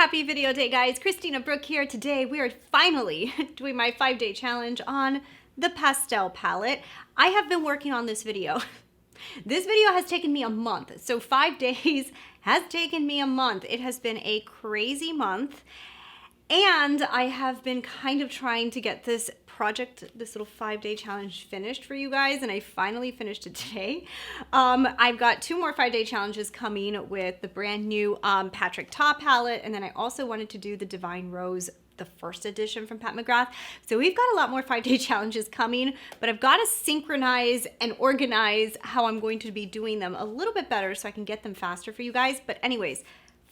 Happy video day, guys. Christina, Brooke here. Today we are finally doing my 5-day challenge on the pastel palette. I have been working on this video. This video has taken me a month. So 5 days has taken me a month. It has been a crazy month. And I have been kind of trying to get this project, this little 5-day challenge finished for you guys, and I finally finished it today. I've got 2 more 5-day challenges coming with the brand new Patrick Ta palette, and then I also wanted to do the Divine Rose, the first edition from Pat McGrath. So we've got a lot more 5-day challenges coming, but I've got to synchronize and organize how I'm going to be doing them a little bit better so I can get them faster for you guys. But anyways,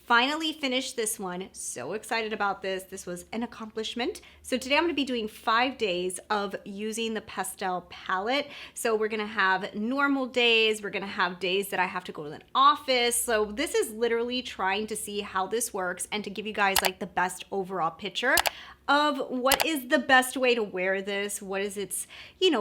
finally finished this one. So excited about this. This was an accomplishment. So today I'm going to be doing 5 days of using the pastel palette. So we're going to have normal days. We're going to have days that I have to go to an office. So this is literally trying to see how this works and to give you guys like the best overall picture of what is the best way to wear this, what is its,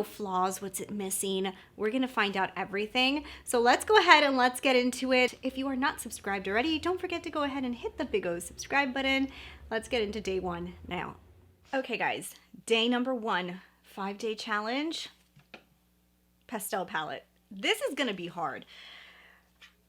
flaws, what's it missing. We're gonna find out everything. So let's go ahead and let's get into it. If you are not subscribed already, don't forget to go ahead and hit the big O subscribe button. Let's get into day 1 now. Okay guys, day number 1, 5-day challenge, pastel palette. This is gonna be hard.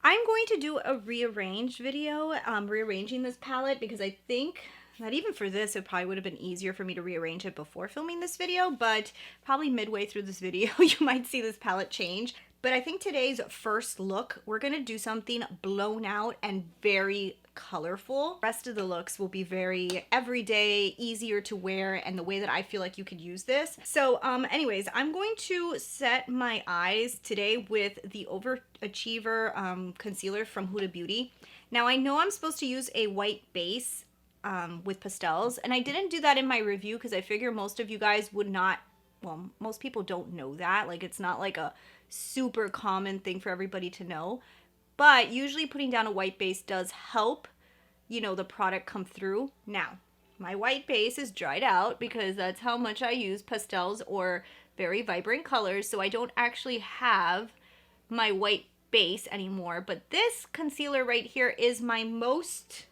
I'm going to do a rearrange video, rearranging this palette, because I think that even for this, it probably would have been easier for me to rearrange it before filming this video, but probably midway through this video, you might see this palette change. But I think today's first look, we're gonna do something blown out and very colorful. The rest of the looks will be very everyday, easier to wear, and the way that I feel like you could use this. So anyways, I'm going to set my eyes today with the Overachiever concealer from Huda Beauty. Now I know I'm supposed to use a white base with pastels, and I didn't do that in my review because I figure most of you guys would not, well, most people don't know that. Like, it's not like a super common thing for everybody to know, but usually putting down a white base does help, the product come through. Now, my white base is dried out because that's how much I use pastels or very vibrant colors, so I don't actually have my white base anymore. But this concealer right here is my most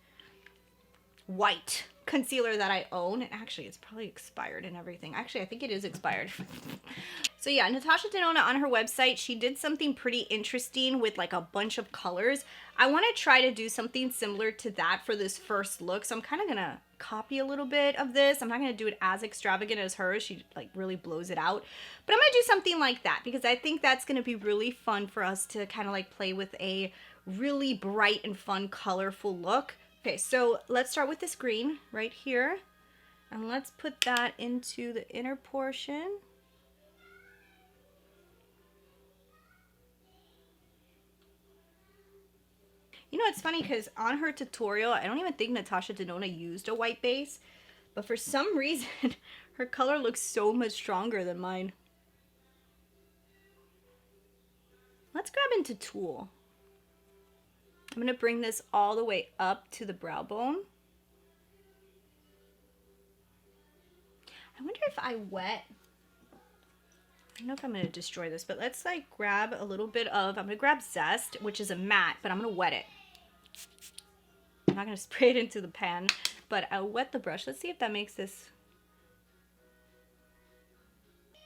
white concealer that I own. And actually, it's probably expired and everything. Actually, I think it is expired. So yeah, Natasha Denona on her website, she did something pretty interesting with like a bunch of colors. I want to try to do something similar to that for this first look. So I'm kind of going to copy a little bit of this. I'm not going to do it as extravagant as hers. She like really blows it out. But I'm going to do something like that because I think that's going to be really fun for us to kind of like play with a really bright and fun, colorful look. Okay, so let's start with this green right here, and let's put that into the inner portion. It's funny because on her tutorial, I don't even think Natasha Denona used a white base, but for some reason, her color looks so much stronger than mine. Let's grab into Tulle. I'm going to bring this all the way up to the brow bone. I wonder if I wet, I don't know if I'm going to destroy this, but let's like grab a little bit of, I'm going to grab Zest, which is a matte, but I'm going to wet it. I'm not going to spray it into the pan, but I'll wet the brush. Let's see if that makes this.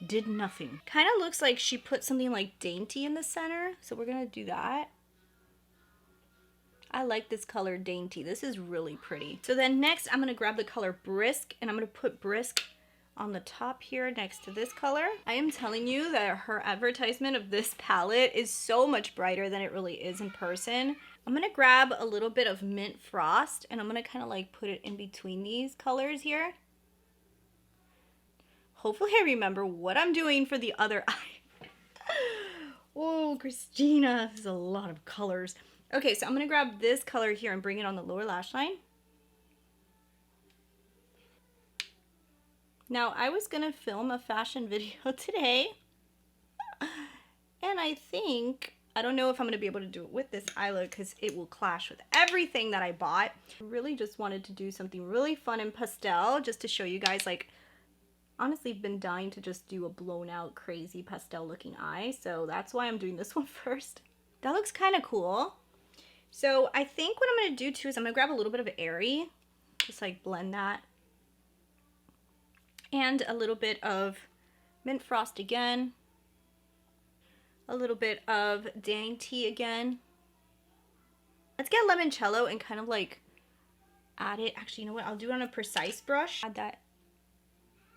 Did nothing. Kind of looks like she put something like dainty in the center, so we're going to do that. I like this color Dainty. This is really pretty. So then next I'm going to grab the color Brisk, and I'm going to put Brisk on the top here next to this color. I am telling you that her advertisement of this palette is so much brighter than it really is in person. I'm going to grab a little bit of Mint Frost, and I'm going to kind of like put it in between these colors here. Hopefully I remember what I'm doing for the other eye. Oh, Christina, this is a lot of colors. Okay, so I'm going to grab this color here and bring it on the lower lash line. Now, I was going to film a fashion video today, and I don't know if I'm going to be able to do it with this eye look because it will clash with everything that I bought. I really just wanted to do something really fun in pastel just to show you guys, like, honestly, I've been dying to just do a blown out, crazy pastel looking eye, so that's why I'm doing this one first. That looks kind of cool. So I think what I'm going to do too is I'm going to grab a little bit of Airy Just like blend that. And a little bit of mint frost again. A little bit of dainty again. Let's get limoncello and kind of like add it. Actually, you know what? I'll do it on a precise brush. Add that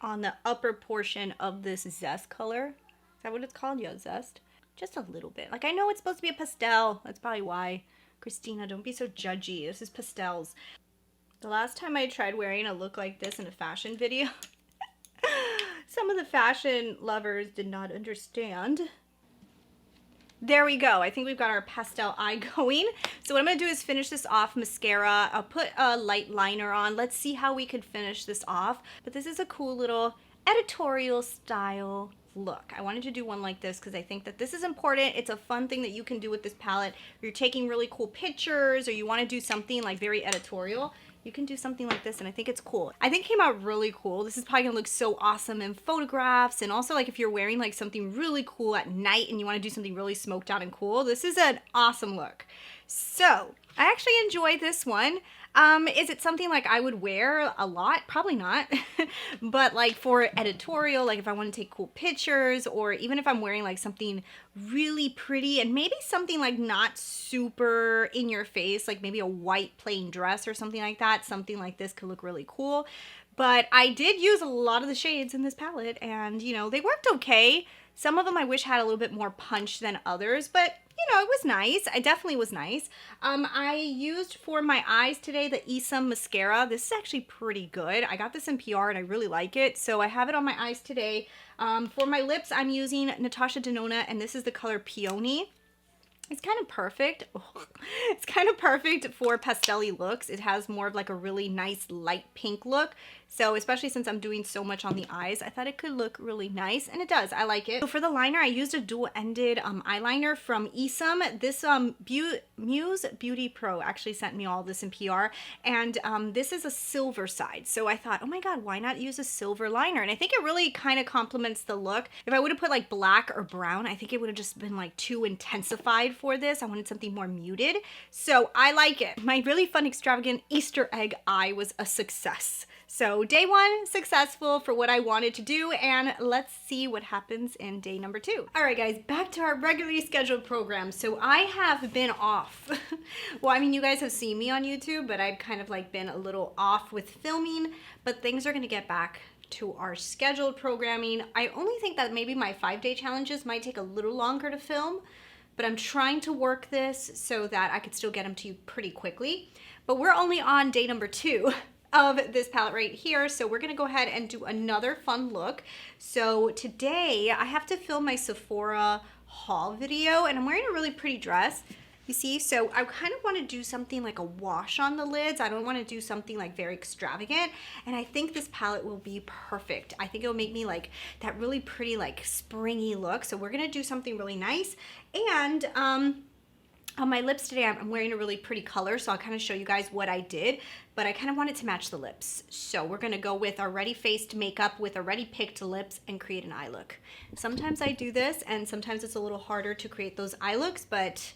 on the upper portion of this zest color. Is that what it's called? Yeah, zest. Just a little bit. Like, I know it's supposed to be a pastel. That's probably why. Christina, don't be so judgy. This is pastels. The last time I tried wearing a look like this in a fashion video, some of the fashion lovers did not understand. There we go. I think we've got our pastel eye going. So what I'm going to do is finish this off mascara. I'll put a light liner on. Let's see how we could finish this off. But this is a cool little editorial style look. I wanted to do one like this because I think that this is important. It's a fun thing that you can do with this palette. If you're taking really cool pictures or you want to do something like very editorial, you can do something like this, and I think it's cool. I think it came out really cool. This is probably gonna look so awesome in photographs, and also like if you're wearing like something really cool at night and you wanna do something really smoked out and cool, this is an awesome look. So, I actually enjoy this one. Is it something like I would wear a lot? Probably not. But like for editorial, like if I want to take cool pictures, or even if I'm wearing like something really pretty and maybe something like not super in your face, like maybe a white plain dress or something like that, something like this could look really cool. But I did use a lot of the shades in this palette, and you know, they worked okay. Some of them I wish had a little bit more punch than others, but you know, it was nice. It definitely was nice. I used for my eyes today the Isam mascara. This is actually pretty good. I got this in PR and I really like it, so I have it on my eyes today. For my lips, I'm using Natasha Denona, and this is the color Peony. It's kind of perfect. It's kind of perfect for pastel-y looks. It has more of like a really nice light pink look. So especially since I'm doing so much on the eyes, I thought it could look really nice, and it does. I like it. So for the liner, I used a dual-ended eyeliner from Isam. This Muse Beauty Pro actually sent me all this in PR, and this is a silver side. So I thought, oh my god, why not use a silver liner? And I think it really kind of complements the look. If I would have put like black or brown, I think it would have just been like too intensified for this. I wanted something more muted. So I like it. My really fun, extravagant Easter egg eye was a success. So day one, successful for what I wanted to do, and let's see what happens in day number 2. All right, guys, back to our regularly scheduled program. So I have been off. Well, I mean, you guys have seen me on YouTube, but I've kind of like been a little off with filming, but things are gonna get back to our scheduled programming. I only think that maybe my 5-day challenges might take a little longer to film, but I'm trying to work this so that I could still get them to you pretty quickly. But we're only on day number 2 of this palette right here, so we're gonna go ahead and do another fun look. So today I have to film my Sephora haul video, and I'm wearing a really pretty dress, you see. So I kind of want to do something like a wash on the lids. I don't want to do something like very extravagant, and I think this palette will be perfect. I think it will make me like that really pretty like springy look. So we're gonna do something really nice. And on my lips today, I'm wearing a really pretty color, so I'll kind of show you guys what I did, but I kind of wanted to match the lips. So we're gonna go with our ready faced makeup with a ready picked lips and create an eye look. Sometimes I do this, and sometimes it's a little harder to create those eye looks, but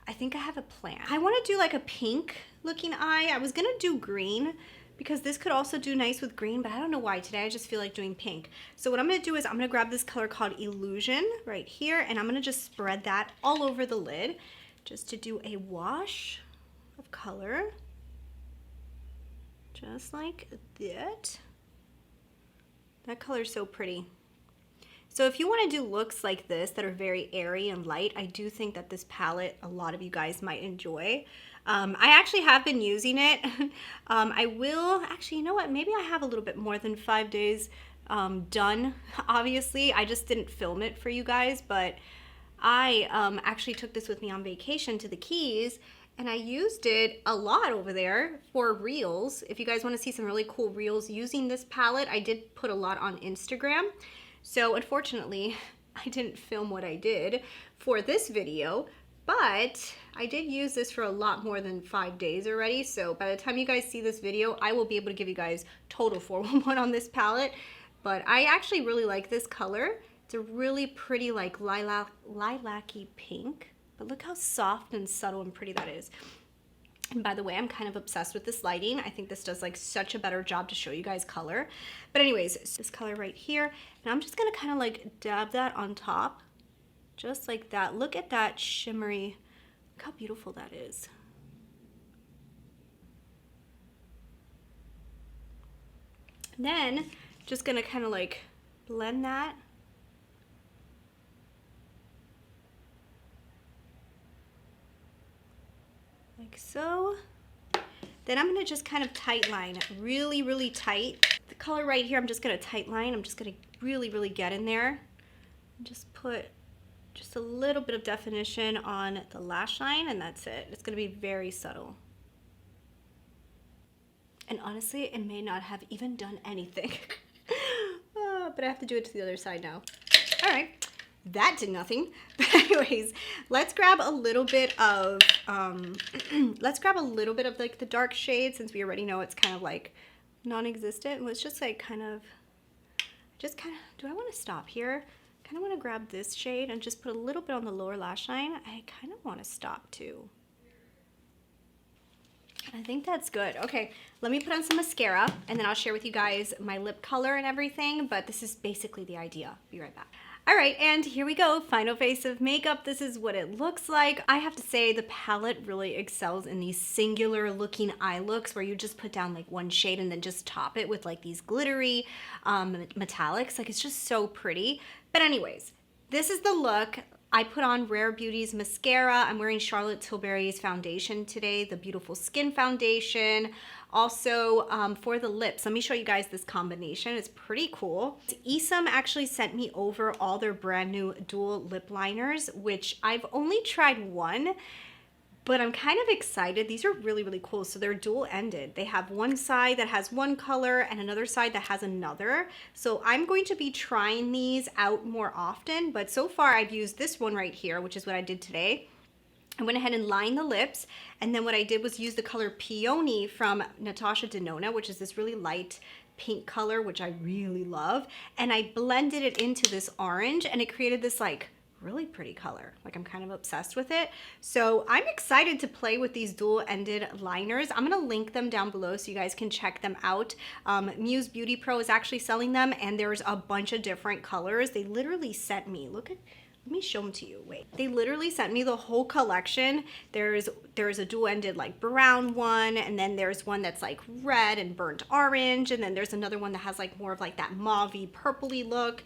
I think I have a plan. I wanna do like a pink looking eye. I was gonna do green, because this could also do nice with green, but I don't know why. Today I just feel like doing pink. So what I'm gonna do is I'm gonna grab this color called Illusion right here, and I'm gonna just spread that all over the lid, just to do a wash of color, just like that. That color is so pretty. So if you want to do looks like this that are very airy and light, I do think that this palette, a lot of you guys might enjoy. I actually have been using it. I will, actually, you know what? Maybe I have a little bit more than 5 days done, obviously. I just didn't film it for you guys, but I actually took this with me on vacation to the Keys, and I used it a lot over there for reels. If you guys want to see some really cool reels using this palette, I did put a lot on Instagram. So unfortunately, I didn't film what I did for this video, but I did use this for a lot more than 5 days already. So by the time you guys see this video, I will be able to give you guys total 411 on this palette. But I actually really like this color. It's a really pretty like lilac-y pink, but look how soft and subtle and pretty that is. And by the way, I'm kind of obsessed with this lighting. I think this does like such a better job to show you guys color. But anyways, this color right here, and I'm just gonna kind of like dab that on top, just like that. Look at that shimmery, look how beautiful that is. And then just gonna kind of like blend that. Like so. Then I'm gonna just kind of tight line, really, really tight. The color right here, I'm just gonna tight line. I'm just gonna really, really get in there. Just put just a little bit of definition on the lash line, and that's it. It's gonna be very subtle. And honestly, it may not have even done anything. But I have to do it to the other side now. All right, that did nothing. But anyways, let's grab a little bit of like the dark shade, since we already know it's kind of like non-existent. Let's just like kind of, do I want to stop here? I kind of want to grab this shade and just put a little bit on the lower lash line. I kind of want to stop too. I think that's good. Okay, let me put on some mascara and then I'll share with you guys my lip color and everything, but this is basically the idea. Be right back. All right, and here we go, final face of makeup. This is what it looks like. I have to say the palette really excels in these singular looking eye looks where you just put down like one shade and then just top it with like these glittery metallics. Like, it's just so pretty. But anyways, this is the look. I put on Rare Beauty's mascara. I'm wearing Charlotte Tilbury's foundation today, the Beautiful Skin Foundation. Also, for the lips, let me show you guys this combination. It's pretty cool. Isam actually sent me over all their brand new dual lip liners, which I've only tried one, but I'm kind of excited. These are really, really cool. So they're dual-ended. They have one side that has one color and another side that has another. So I'm going to be trying these out more often, but so far I've used this one right here, which is what I did today. I went ahead and lined the lips, and then what I did was use the color Peony from Natasha Denona, which is this really light pink color, which I really love, and I blended it into this orange, and it created this like really pretty color. Like, I'm kind of obsessed with it. So I'm excited to play with these dual-ended liners. I'm gonna link them down below so you guys can check them out. Muse Beauty Pro is actually selling them, and there's a bunch of different colors. They literally sent me, let me show them to you. Wait, they literally sent me the whole collection. There's a dual-ended like brown one, and then there's one that's like red and burnt orange, and then there's another one that has like more of like that mauve-y purpley look,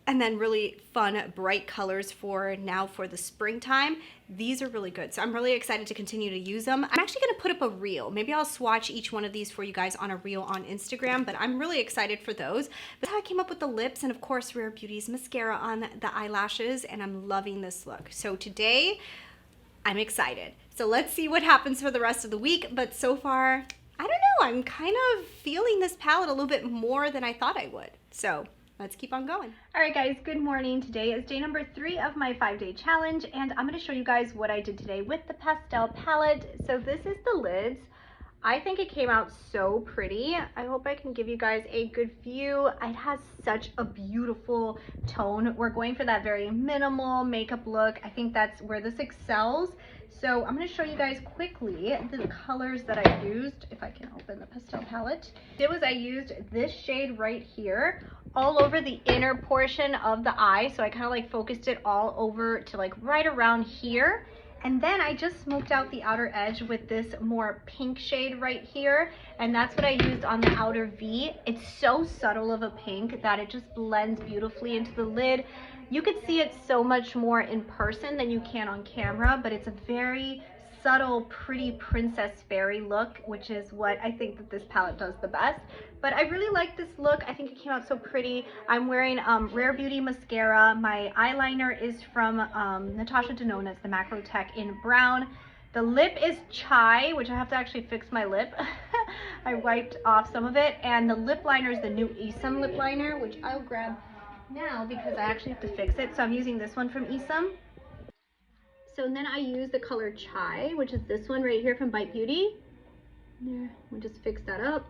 and then really fun bright colors for now for the springtime. These are really good, so I'm really excited to continue to use them. I'm actually gonna put up a reel. Maybe I'll swatch each one of these for you guys on a reel on Instagram, but I'm really excited for those. But how I came up with the lips, and of course Rare Beauty's mascara on the eyelashes, and I'm loving this look. So today, I'm excited. So let's see what happens for the rest of the week, but so far, I don't know, I'm kind of feeling this palette a little bit more than I thought I would. So let's keep on going. All right, guys, good morning. Today is day number 3 of my 5-day challenge, and I'm gonna show you guys what I did today with the pastel palette. So this is the lids. I think it came out so pretty. I hope I can give you guys a good view. It has such a beautiful tone. We're going for that very minimal makeup look. I think that's where this excels. So I'm going to show you guys quickly the colors that I used. If I can open the pastel palette. I used this shade right here all over the inner portion of the eye. So I kind of like focused it all over to like right around here. And then I just smoked out the outer edge with this more pink shade right here. And that's what I used on the outer V. It's so subtle of a pink that it just blends beautifully into the lid. You could see it so much more in person than you can on camera, but it's a very subtle, pretty princess fairy look, which is what I think that this palette does the best. But I really like this look. I think it came out so pretty. I'm wearing Rare Beauty mascara. My eyeliner is from Natasha Denona. It's the Macro Tech in brown. The lip is Chai, which I have to actually fix my lip. I wiped off some of it. And the lip liner is the new Isam lip liner, which I'll grab now because I actually have to fix it. So I'm using this one from Isam. So then I use the color Chai, which is this one right here from Bite Beauty. There, we'll just fix that up.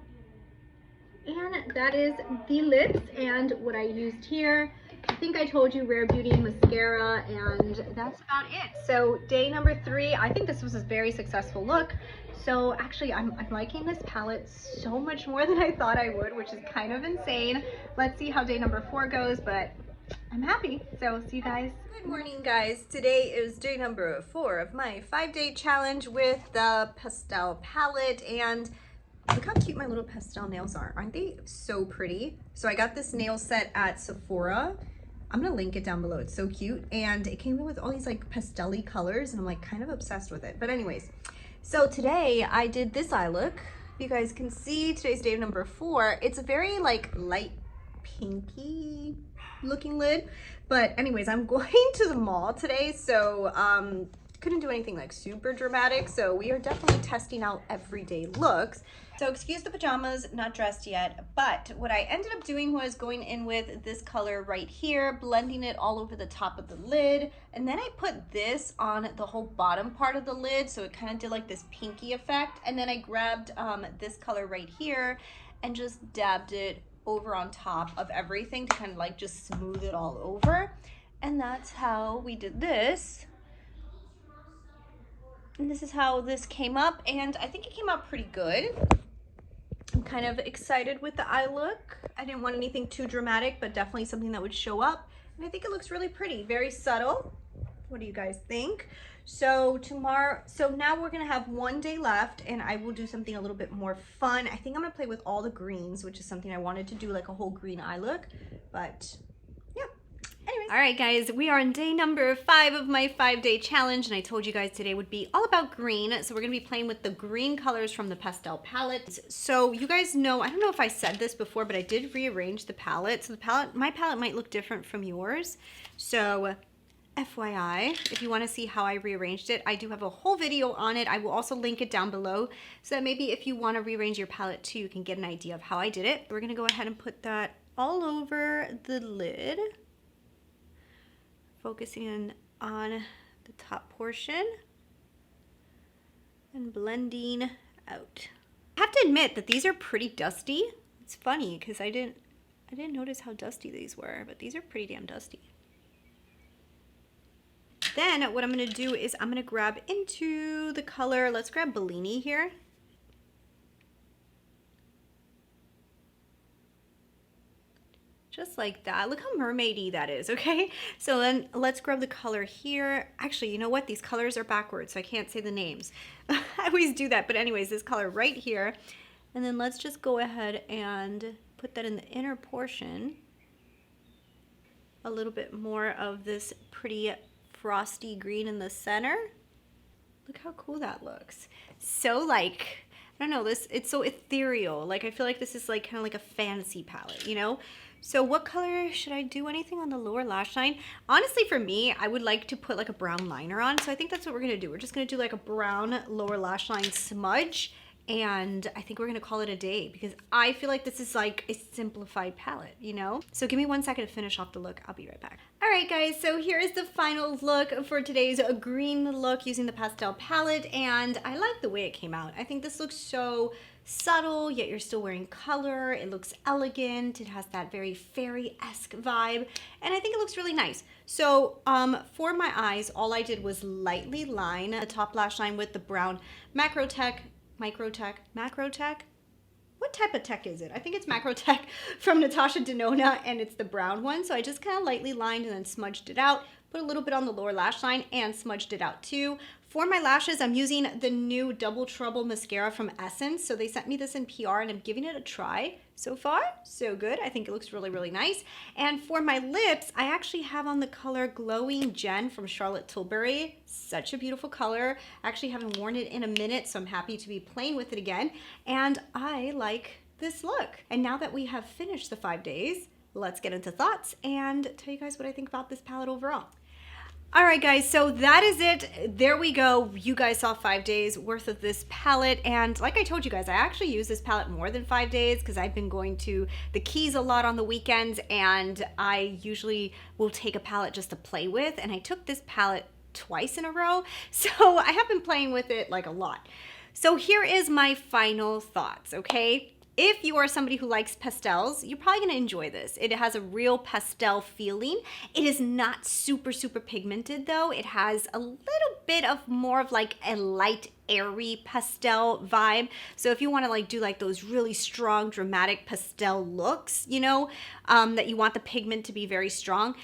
And that is the lips, and what I used here I think I told you Rare Beauty mascara, and that's about it. So day number 3, I think this was a very successful look. So actually I'm liking this palette so much more than I thought I would, which is kind of insane. Let's see how day number 4 goes, but I'm happy. So see you guys. Good morning, guys. Today is day number 4 of my 5-day challenge with the pastel palette, and look how cute my little pastel nails are. Aren't they so pretty? So I got this nail set at Sephora. I'm gonna link it down below. It's so cute, and it came in with all these like pastel-y colors, and I'm like kind of obsessed with it. But anyways, so today I did this eye look. You guys can see today's day number 4. It's a very like light pinky looking lid. But anyways, I'm going to the mall today, so couldn't do anything like super dramatic. So we are definitely testing out everyday looks. So excuse the pajamas, not dressed yet, but what I ended up doing was going in with this color right here, blending it all over the top of the lid, and then I put this on the whole bottom part of the lid, so it kind of did like this pinky effect, and then I grabbed this color right here and just dabbed it over on top of everything to kind of like just smooth it all over. And that's how we did this. And this is how this came up, and I think it came out pretty good. I'm kind of excited with the eye look. I didn't want anything too dramatic, but definitely something that would show up. And I think it looks really pretty, very subtle. What do you guys think? So now we're gonna have 1 day left, and I will do something a little bit more fun. I think I'm gonna play with all the greens, which is something I wanted to do, like a whole green eye look, but yeah. Anyways. All right, guys, we are on day number 5 of my 5-day challenge, and I told you guys today would be all about green. So we're gonna be playing with the green colors from the pastel palette. So you guys know, I don't know if I said this before, but I did rearrange the palette. So my palette might look different from yours. So FYI, if you want to see how I rearranged it, I do have a whole video on it. I will also link it down below, so that maybe if you want to rearrange your palette too, you can get an idea of how I did it. We're gonna go ahead and put that all over the lid, focusing in on the top portion and blending out. I have to admit that these are pretty dusty. It's funny because I didn't notice how dusty these were, but these are pretty damn dusty. Then what I'm gonna do is I'm gonna grab into the color, let's grab Bellini here. Just like that. Look how mermaidy that is, okay? So then let's grab the color here. Actually, you know what? These colors are backwards, so I can't say the names. I always do that, but anyways, this color right here. And then let's just go ahead and put that in the inner portion. A little bit more of this pretty frosty green in the center. Look how cool that looks. So like, I don't know, it's so ethereal. Like I feel like this is like kind of like a fantasy palette, you know? So what color should I do? Anything on the lower lash line? Honestly, for me, I would like to put like a brown liner on. So I think that's what we're gonna do. We're just gonna do like a brown lower lash line smudge, and I think we're gonna call it a day because I feel like this is like a simplified palette, you know? So give me 1 second to finish off the look. I'll be right back. All right, guys, so here is the final look for today's green look using the pastel palette, and I like the way it came out. I think this looks so subtle, yet you're still wearing color. It looks elegant. It has that very fairy-esque vibe, and I think it looks really nice. So for my eyes, all I did was lightly line the top lash line with the brown Macrotech. What type of tech is it? I think it's Macrotech from Natasha Denona, and it's the brown one. So I just kind of lightly lined and then smudged it out, put a little bit on the lower lash line and smudged it out too. For my lashes, I'm using the new Double Trouble mascara from Essence. So they sent me this in PR, and I'm giving it a try. So far, so good. I think it looks really, really nice. And for my lips, I actually have on the color Glowing Gen from Charlotte Tilbury. Such a beautiful color. I actually haven't worn it in a minute, so I'm happy to be playing with it again. And I like this look. And now that we have finished the 5 days, let's get into thoughts and tell you guys what I think about this palette overall. All right, guys, so that is it. There we go. You guys saw 5 days worth of this palette. And like I told you guys, I actually use this palette more than 5 days because I've been going to the Keys a lot on the weekends, and I usually will take a palette just to play with. And I took this palette twice in a row, so I have been playing with it like a lot. So here is my final thoughts, okay? If you are somebody who likes pastels, you're probably gonna enjoy this. It has a real pastel feeling. It is not super, super pigmented though. It has a little bit of more of like a light, airy pastel vibe. So if you wanna like do like those really strong, dramatic pastel looks, you know, that you want the pigment to be very strong,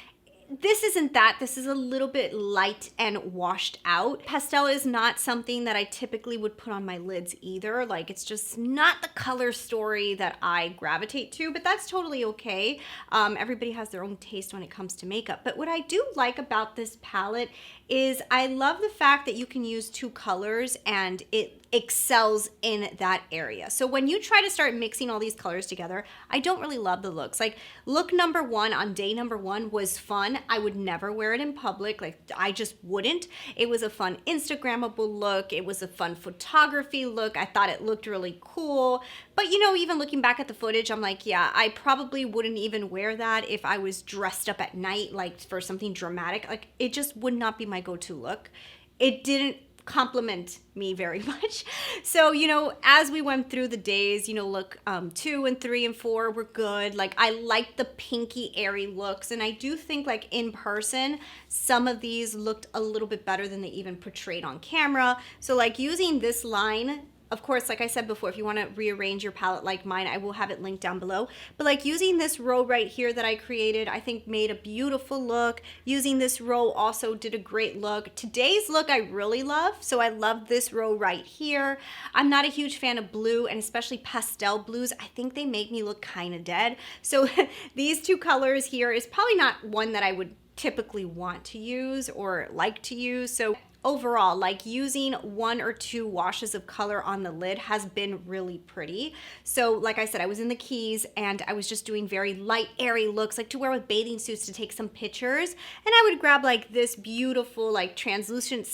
this isn't that. This is a little bit light and washed out. Pastel is not something that I typically would put on my lids either. Like, it's just not the color story that I gravitate to, but that's totally okay. Everybody has their own taste when it comes to makeup. But what I do like about this palette is I love the fact that you can use 2 colors and it excels in that area. So when you try to start mixing all these colors together, I don't really love the looks. Like, look number 1 on day number 1 was fun. I would never wear it in public. Like, I just wouldn't. It was a fun Instagrammable look. It was a fun photography look. I thought it looked really cool. But you know, even looking back at the footage, I'm like, yeah, I probably wouldn't even wear that if I was dressed up at night, like for something dramatic. Like, it just would not be my go-to look. It didn't compliment me very much. So, you know, as we went through the days, you know, look 2 and 3 and 4 were good. Like, I like the pinky airy looks, and I do think like in person some of these looked a little bit better than they even portrayed on camera. So like using this line, of course, like I said before, if you want to rearrange your palette like mine, I will have it linked down below. But like using this row right here that I created, I think made a beautiful look. Using this row also did a great look. Today's look I really love, so I love this row right here. I'm not a huge fan of blue, and especially pastel blues. I think they make me look kind of dead. So these 2 colors here is probably not one that I would typically want to use or like to use. So overall, like using 1 or 2 washes of color on the lid has been really pretty. So like I said, I was in the Keys and I was just doing very light, airy looks, like to wear with bathing suits to take some pictures. And I would grab like this beautiful, like translucent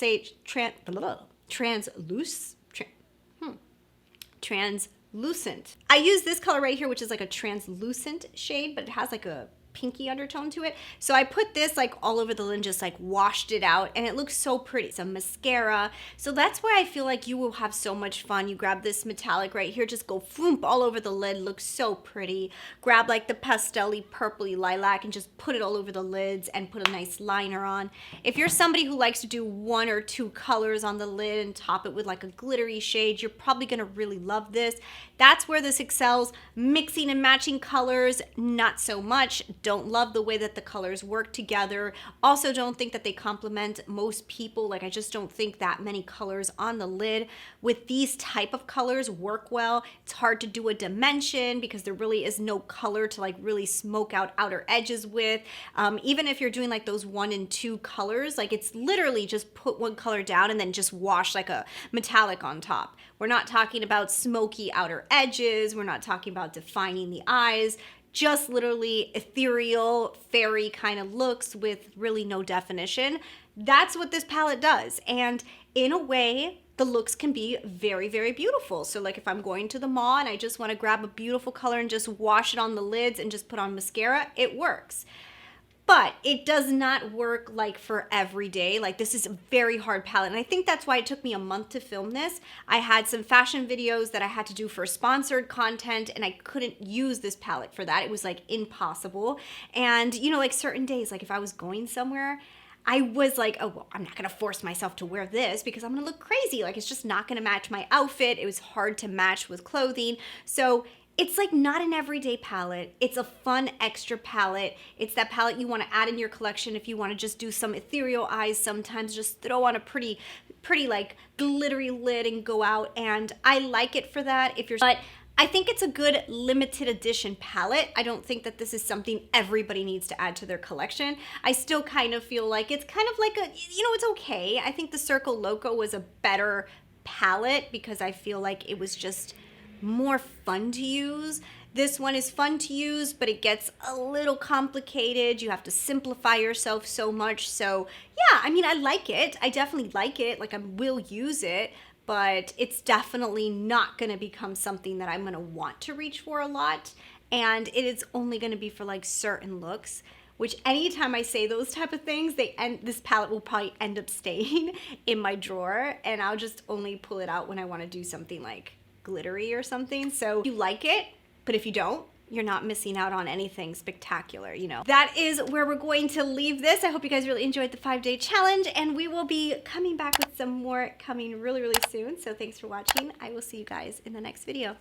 translucent. I use this color right here, which is like a translucent shade, but it has like a pinky undertone to it. So I put this like all over the lid and just like washed it out, and it looks so pretty. Some mascara. So that's why I feel like you will have so much fun. You grab this metallic right here, just go floomp all over the lid, looks so pretty. Grab like the pastel-y purpley lilac and just put it all over the lids and put a nice liner on. If you're somebody who likes to do 1 or 2 colors on the lid and top it with like a glittery shade, you're probably gonna really love this. That's where this excels. Mixing and matching colors, not so much. Don't love the way that the colors work together. Also don't think that they complement most people. Like, I just don't think that many colors on the lid with these type of colors work well. It's hard to do a dimension because there really is no color to like really smoke out outer edges with. Even if you're doing like those 1 and 2 colors, like it's literally just put 1 color down and then just wash like a metallic on top. We're not talking about smoky outer edges. We're not talking about defining the eyes. Just literally ethereal, fairy kind of looks with really no definition. That's what this palette does. And in a way, the looks can be very, very beautiful. So like if I'm going to the mall and I just want to grab a beautiful color and just wash it on the lids and just put on mascara, it works. But it does not work like for every day. Like, this is a very hard palette. And I think that's why it took me a month to film this. I had some fashion videos that I had to do for sponsored content, and I couldn't use this palette for that. It was like impossible. And you know, like certain days, like if I was going somewhere, I was like, oh, well, I'm not gonna force myself to wear this because I'm gonna look crazy. Like, it's just not gonna match my outfit. It was hard to match with clothing. So it's like not an everyday palette. It's a fun extra palette. It's that palette you want to add in your collection if you want to just do some ethereal eyes sometimes. Just throw on a pretty like glittery lid and go out. And I like it for that. But I think it's a good limited edition palette. I don't think that this is something everybody needs to add to their collection. I still kind of feel like it's kind of like a, you know, it's okay. I think the Circle Loco was a better palette because I feel like it was just more fun to use. This one is fun to use, but it gets a little complicated. You have to simplify yourself so much. So yeah, I mean, I like it. I definitely like it. Like, I will use it, but it's definitely not going to become something that I'm going to want to reach for a lot. And it is only going to be for like certain looks, which anytime I say those type of things, this palette will probably end up staying in my drawer, and I'll just only pull it out when I want to do something like glittery or something. So you like it, but if you don't, you're not missing out on anything spectacular, you know. That is where we're going to leave this. I hope you guys really enjoyed the 5-day challenge, and we will be coming back with some more coming really, really soon. So thanks for watching. I will see you guys in the next video.